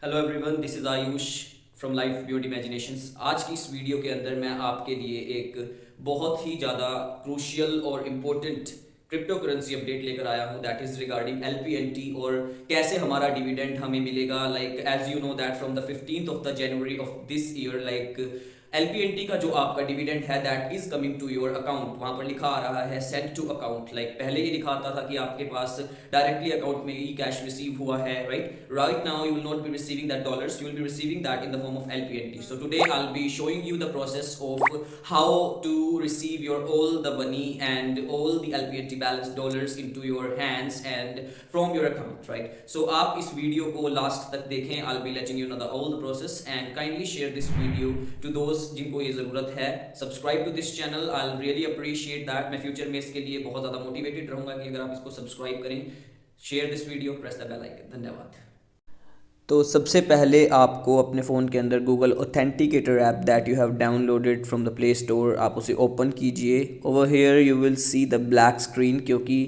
Hello everyone, this is Ayush from life beyond imaginations. आज की इस वीडियो के अंदर मैं आपके लिए एक बहुत ही ज़्यादा क्रूशियल और इम्पोर्टेंट क्रिप्टो करेंसी अपडेट लेकर आया हूँ, दैट इज़ रिगार्डिंग एलपीएनटी और कैसे हमारा डिविडेंड हमें मिलेगा। Like as you know that from the 15th of the January of this year, like LPNT का जो आपका डिविडेंड है that is coming to your account. वहां पर लिखा आ रहा है सेंड टू अकाउंट। लाइक पहले ये दिखाता था कि आपके पास डायरेक्टली अकाउंट में ही कैश रिसीव हुआ है, right now you will not be receiving that dollars, you will be receiving that in the form of LPNT. So today I will be showing you the process of how to receive your all the money and all the LPNT balance dollars into your hands and from your account, right. सो आप इस video को last तक देखें। I will be letting you know the all the process and kindly share this video to दोस्त जिनको ये जरूरत है। Subscribe to this channel, I will really appreciate that. मैं फ्यूचर में इसके लिए बहुत ज़्यादा मोटिवेटेड रहूंगा कि अगर आप इसको सब्सक्राइब करें। Share this video, press the bell icon. धन्यवाद। तो सबसे पहले आपको अपने फ़ोन के अंदर Google authenticator app that you have downloaded from the Play Store, आप उसे ओपन कीजिए। Over here you will see the black screen, क्योंकि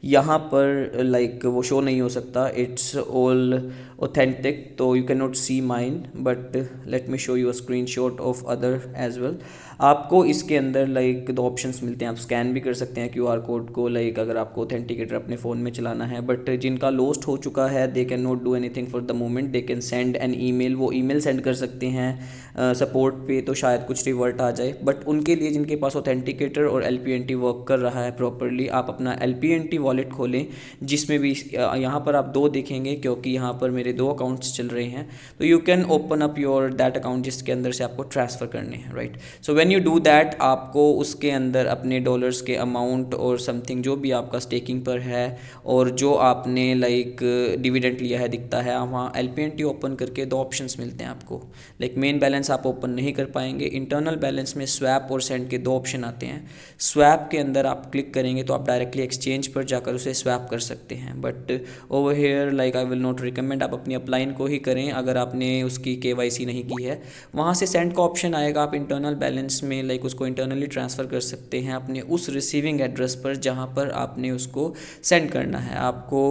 यहाँ पर लाइक वो शो नहीं हो सकता, इट्स ऑल ऑथेंटिक, तो you can not see mine, but let me show you a screenshot of other as well. आपको इसके अंदर लाइक दो ऑप्शंस मिलते हैं, आप स्कैन भी कर सकते हैं क्यूआर कोड को, लाइक अगर आपको ऑथेंटिकेटर अपने फ़ोन में चलाना है। बट जिनका लॉस्ट हो चुका है they can not do anything for the moment, they can send an email, वो ईमेल सेंड कर सकते हैं सपोर्ट पे, तो शायद कुछ रिवर्ट आ जाए। बट उनके लिए जिनके पास ऑथेंटिकेटर और एलपीएनटी वर्क कर रहा है प्रॉपरली, आप अपना एलपीएनटी वॉलेट खोलें, जिसमें भी यहाँ पर आप दो देखेंगे क्योंकि यहाँ पर मेरे दो अकाउंट्स चल रहे हैं। तो you can open up your that account जिसके अंदर से आपको ट्रांसफ़र करने हैं, right. So when you do that, आपको उसके अंदर अपने डॉलर्स के अमाउंट और समथिंग जो भी आपका स्टेकिंग पर है और जो आपने लाइक डिविडेंड लिया है दिखता है। वहाँ एलपीएनटी ओपन करके दो ऑप्शंस मिलते हैं आपको, लाइक मेन बैलेंस आप ओपन नहीं कर पाएंगे। इंटरनल बैलेंस में स्वैप और सेंड के दो ऑप्शन आते हैं। स्वैप के अंदर आप क्लिक करेंगे तो आप डायरेक्टली एक्सचेंज पर जाकर उसे स्वैप कर सकते हैं, but over here like I will not recommend, आप अपनी अपलाइन को ही करें अगर आपने उसकी केवाईसी नहीं की है। वहाँ से सेंड का ऑप्शन आएगा, आप इंटरनल बैलेंस में लाइक उसको इंटरनली ट्रांसफ़र कर सकते हैं अपने उस रिसीविंग एड्रेस पर जहाँ पर आपने उसको सेंड करना है। आपको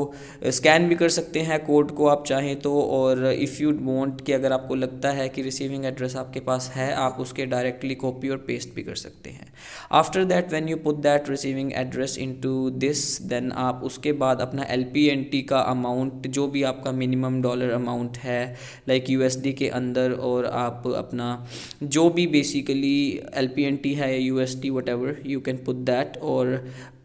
स्कैन भी कर सकते हैं कोड को आप चाहें तो, और इफ़ यू वांट कि अगर आपको लगता है कि रिसीविंग एड्रेस आपके पास है, आप उसके डायरेक्टली कॉपी और पेस्ट भी कर सकते हैं। After that when you put that receiving address into this, then आप उसके बाद अपना एलपीएनटी का अमाउंट जो भी आपका मिनिमम डॉलर अमाउंट है लाइक यूएसडी के अंदर, और आप अपना जो भी बेसिकली एलपीएनटी है या USD what ever you can put that, और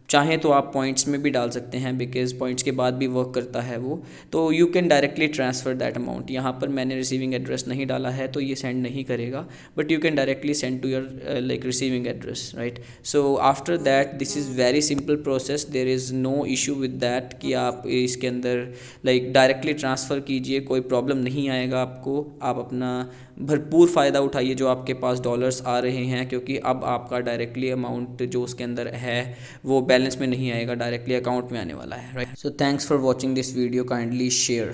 चाहें तो आप पॉइंट्स में भी डाल सकते हैं बिकॉज पॉइंट्स के बाद भी वर्क करता है वो। तो you can directly transfer that amount. यहाँ पर मैंने रिसीविंग एड्रेस नहीं डाला है तो ये सेंड नहीं करेगा, but you can directly send to your like receiving address, right. So after that this is very simple process, there is no issue with that कि आप इसके अंदर लाइक डायरेक्टली ट्रांसफ़र कीजिए, कोई प्रॉब्लम नहीं आएगा आपको। आप अपना भरपूर फ़ायदा उठाइए जो आपके पास डॉलर्स आ रहे हैं, क्योंकि अब आपका डायरेक्टली अमाउंट जो उसके अंदर है वो बैलेंस में नहीं आएगा, डायरेक्टली अकाउंट में आने वाला है, right. So thanks for watching this video, kindly share.